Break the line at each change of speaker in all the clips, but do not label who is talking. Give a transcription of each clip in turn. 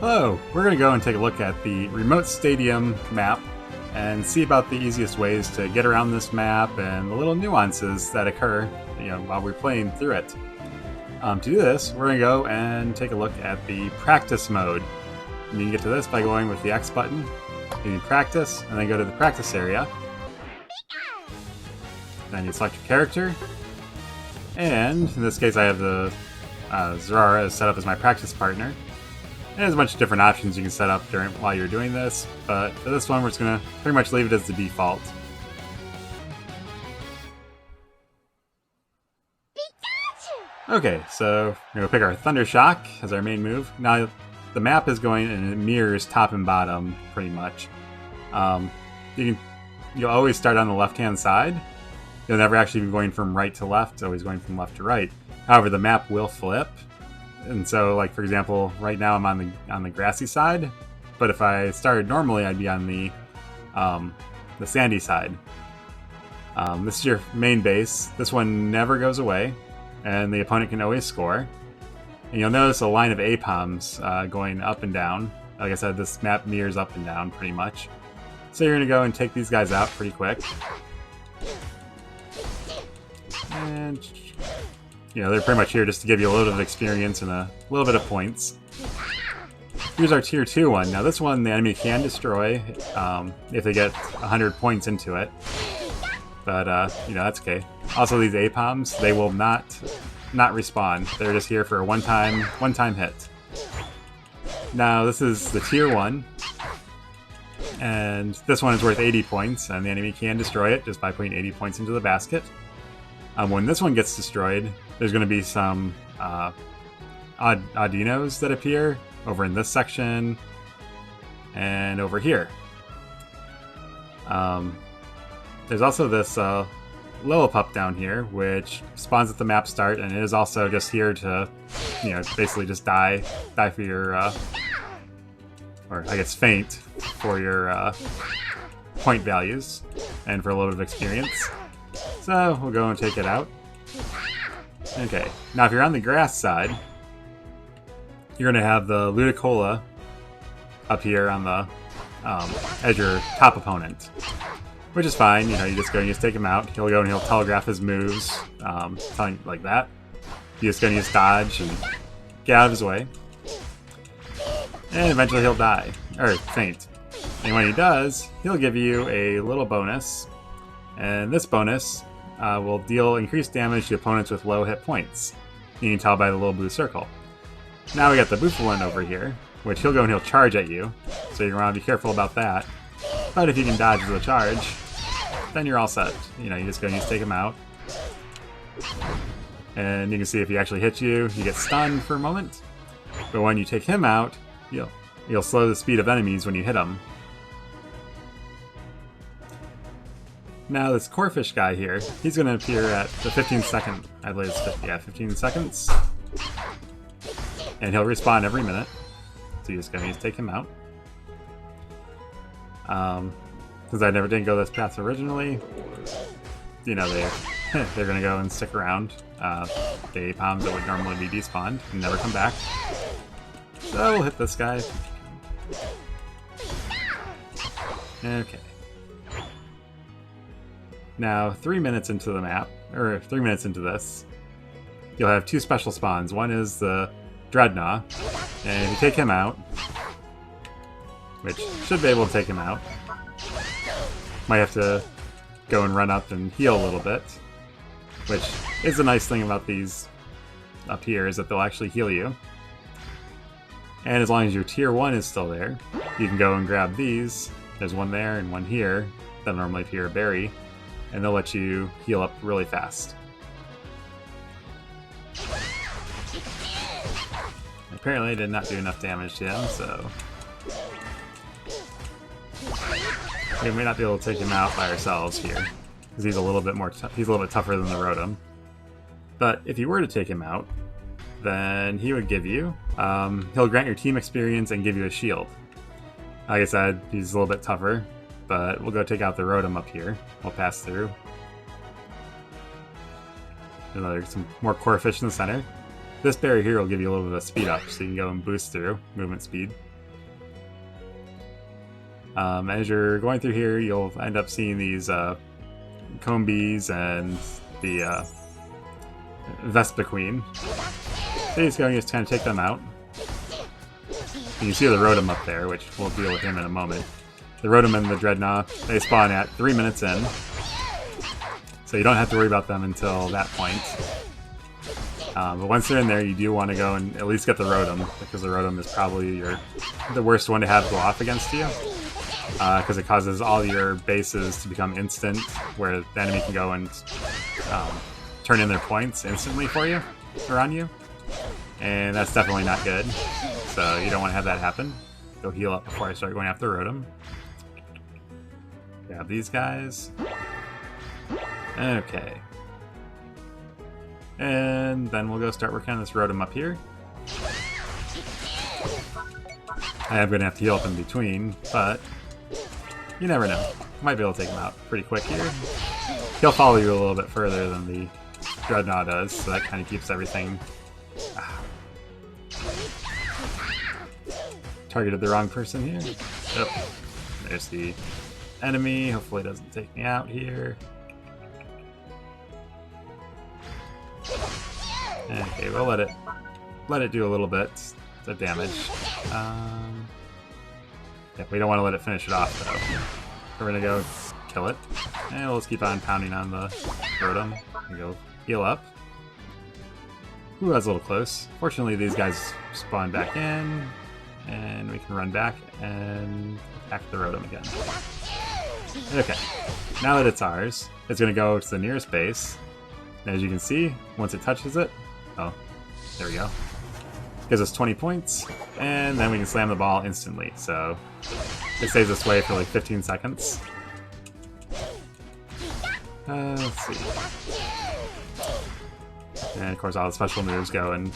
Hello, we're going to go and take a look at the Remoat Stadium map and see about the easiest ways to get around this map and the little nuances that occur while we're playing through it. To do this, we're going to go and take a look at the practice mode. And you can get to this by going with the X button, hitting practice, and then go to the practice area. Then you select your character, and in this case I have the Zerara set up as my practice partner. And there's a bunch of different options you can set up while you're doing this, but for this one we're just going to pretty much leave it as the default. Okay, so we're going to pick our Thunder Shock as our main move. Now the map is going and it mirrors top and bottom pretty much. You'll always start on the left hand side. You'll never actually be going from right to left, always going from left to right. However, the map will flip. And so, like, for example, right now I'm on the grassy side, but if I started normally, I'd be on the sandy side. This is your main base. This one never goes away, and the opponent can always score. And you'll notice a line of A-Poms going up and down. Like I said, this map mirrors up and down pretty much. So you're going to go and take these guys out pretty quick. And they're pretty much here just to give you a little bit of experience and a little bit of points. Here's our Tier 2 one. Now this one the enemy can destroy if they get 100 points into it. But, that's okay. Also these A-Poms, they will not respawn. They're just here for a one-time hit. Now this is the Tier 1. And this one is worth 80 points, and the enemy can destroy it just by putting 80 points into the basket. When this one gets destroyed, there's going to be some Audinos that appear over in this section and over here. There's also this Lillipup down here, which spawns at the map start, and it is also just here to, basically just die for your, or I guess faint for your point values and for a little bit of experience. So we'll go and take it out. Okay, now if you're on the grass side, you're going to have the Ludicolo up here on the as your top opponent, which is fine. You're just going to just take him out. He'll go and he'll telegraph his moves, telling like that. You're just going to use dodge and get out of his way, and eventually he'll die or faint. And when he does, he'll give you a little bonus, and this bonus will deal increased damage to opponents with low hit points. You can tell by the little blue circle. Now we got the Bouffalant over here, which he'll go and he'll charge at you, so you're going to want to be careful about that. But if you can dodge the charge, then you're all set. You're just going to take him out. And you can see if he actually hits you, you get stunned for a moment. But when you take him out, you'll slow the speed of enemies when you hit him. Now this Corphish guy here, he's going to appear at the 15-second, I believe it's 15 seconds. And he'll respawn every minute. So you're just going to take him out. Since I didn't go this path originally, they're going to go and stick around. The A-Poms that would normally be despawned and never come back. So we'll hit this guy. Okay. Now, 3 minutes into the map, or 3 minutes into this, you'll have two special spawns. One is the Dreadnaw, and if you take him out, which should be able to take him out, might have to go and run up and heal a little bit, which is the nice thing about these up here, is that they'll actually heal you. And as long as your Tier 1 is still there, you can go and grab these. There's one there and one here that normally appear a berry, and they'll let you heal up really fast. Apparently I did not do enough damage to him, so we may not be able to take him out by ourselves here, because he's a little bit tougher than the Rotom. But if you were to take him out, then he would give you, he'll grant your team experience and give you a shield. Like I said, he's a little bit tougher, but we'll go take out the Rotom up here. We'll pass through. There's some more Corphish in the center. This berry here will give you a little bit of speed up, so you can go and boost through movement speed. As you're going through here, you'll end up seeing these Combees and the Vespiquen. So he's going to just kind of take them out. You can see the Rotom up there, which we'll deal with him in a moment. The Rotom and the Dreadnaw, they spawn at 3 minutes in. So you don't have to worry about them until that point. But once they're in there, you do want to go and at least get the Rotom, because the Rotom is probably the worst one to have go off against you. Because it causes all your bases to become instant, where the enemy can go and turn in their points instantly for you, or on you. And that's definitely not good, so you don't want to have that happen. Go heal up before I start going after Rotom. Grab these guys. Okay. And then we'll go start working on this Rotom up here. I am going to have to heal up in between, but you never know. Might be able to take him out pretty quick here. He'll follow you a little bit further than the Dreadnaw does, so that kind of keeps everything... Targeted the wrong person here. Oh, there's the enemy. Hopefully it doesn't take me out here. Okay, we'll let it do a little bit of damage. Yeah, we don't want to let it finish it off though. We're gonna go kill it, and we'll just keep on pounding on the Rotom and go heal up. Ooh, that's a little close. Fortunately, these guys spawn back in, and we can run back and attack the Rotom again. Okay, now that it's ours, it's gonna go to the nearest base. And as you can see, once it touches it, oh, there we go. Gives us 20 points, and then we can slam the ball instantly. So it stays this way for like 15 seconds. Let's see. And of course all the special moves go and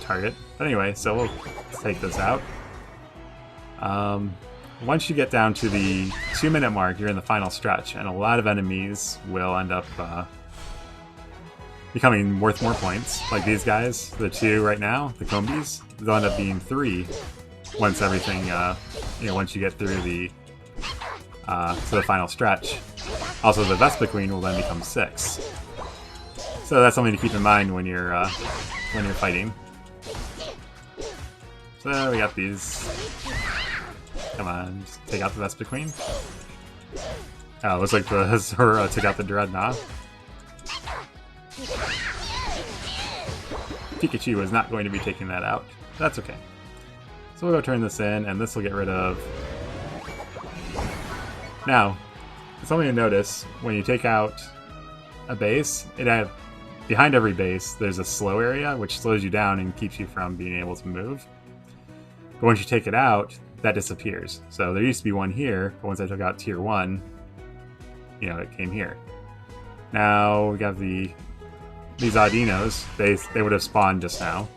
target. But anyway, so we'll take this out. Once you get down to the 2-minute mark, you're in the final stretch, and a lot of enemies will end up becoming worth more points. Like these guys, the 2 right now, the Combees, they'll end up being 3 once everything, once you get through the to the final stretch. Also, the Vespiquen will then become 6. So that's something to keep in mind when you're fighting. So we got these. Come on, just take out the Vespiquen. Oh, looks like the Zora took out the Dreadnaw. Pikachu is not going to be taking that out. That's okay. So we'll go turn this in, and this will get rid of... Now, something to notice, when you take out a base, behind every base, there's a slow area, which slows you down and keeps you from being able to move. But once you take it out, that disappears. So there used to be one here, but once I took out Tier 1, it came here. Now we got these Audinos. They would have spawned just now,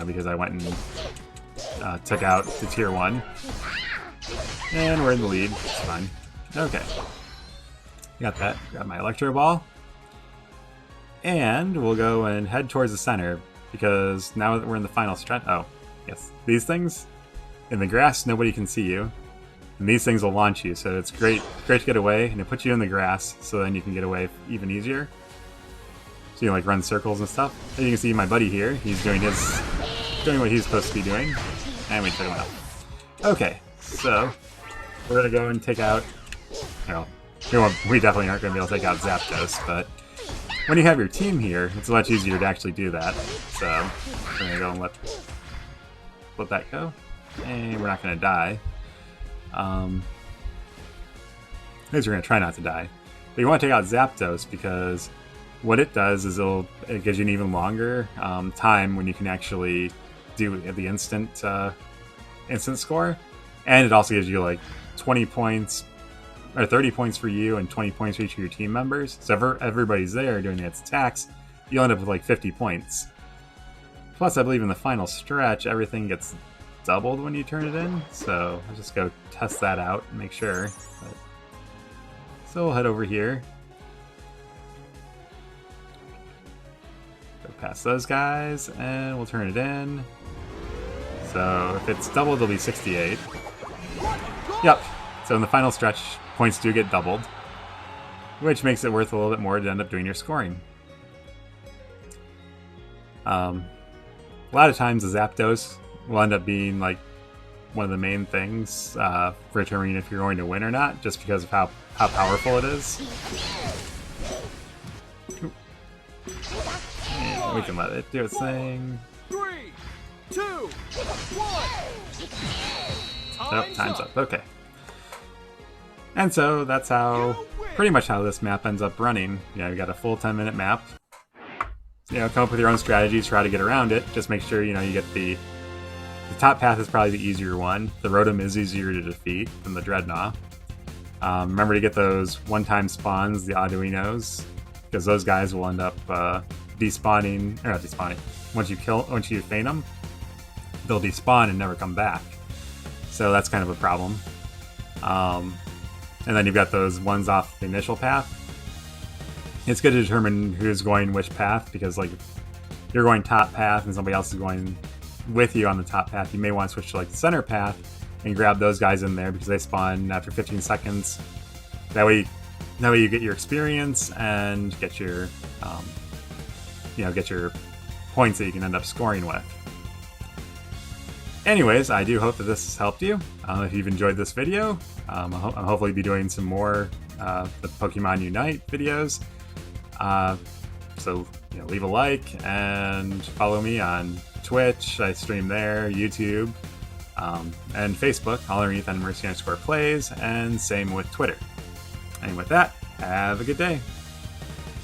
because I went and took out the Tier 1. And we're in the lead. It's fine. Okay. Got that. Grab my Electro Ball. And we'll go and head towards the center, because now that we're in the final stretch... Oh, yes. These things, in the grass, nobody can see you. And these things will launch you, so it's great to get away, and it puts you in the grass, so then you can get away even easier. So you can run circles and stuff. And you can see my buddy here, he's doing what he's supposed to be doing. And we took him out. Okay, so we're gonna go and take out... we definitely aren't gonna be able to take out Zapdos, but when you have your team here, it's much easier to actually do that. So we're gonna go and let that go. And we're not gonna die. At least we're going to try not to die. But you want to take out Zapdos, because what it does is it gives you an even longer time when you can actually do the instant score. And it also gives you 20 points, or 30 points for you and 20 points for each of your team members. So if everybody's there doing its attacks, you'll end up with 50 points. Plus, I believe in the final stretch, everything gets doubled when you turn it in, so I'll just go test that out and make sure. So we'll head over here. Go past those guys, and we'll turn it in. So if it's doubled, it'll be 68. Yep, So in the final stretch, points do get doubled, which makes it worth a little bit more to end up doing your scoring. A lot of times the Zapdos will end up being like one of the main things for determining if you're going to win or not, just because of how powerful it is. And we can let it do its thing.
3, 2, 1.
Oh, time's up. Okay. And so that's pretty much how this map ends up running. You got a full 10-minute map. Come up with your own strategies, try to get around it. Just make sure, you get the top path is probably the easier one. The Rotom is easier to defeat than the Dreadnaw. Remember to get those one-time spawns, the Arduinos, because those guys will end up despawning, or not despawning. Once you feint them, they'll despawn and never come back. So that's kind of a problem. And then you've got those ones off the initial path. It's good to determine who's going which path, because like if you're going top path and somebody else is going with you on the top path, you may want to switch to like the center path and grab those guys in there because they spawn after 15 seconds. That way you get your experience and get your get your points that you can end up scoring with. Anyways, I do hope that this has helped you. If you've enjoyed this video, I'll hopefully be doing some more the Pokémon Unite videos. So leave a like and follow me on Twitch. I stream there, YouTube, and Facebook, all underneath @Mercy_plays, and same with Twitter. And with that, have a good day.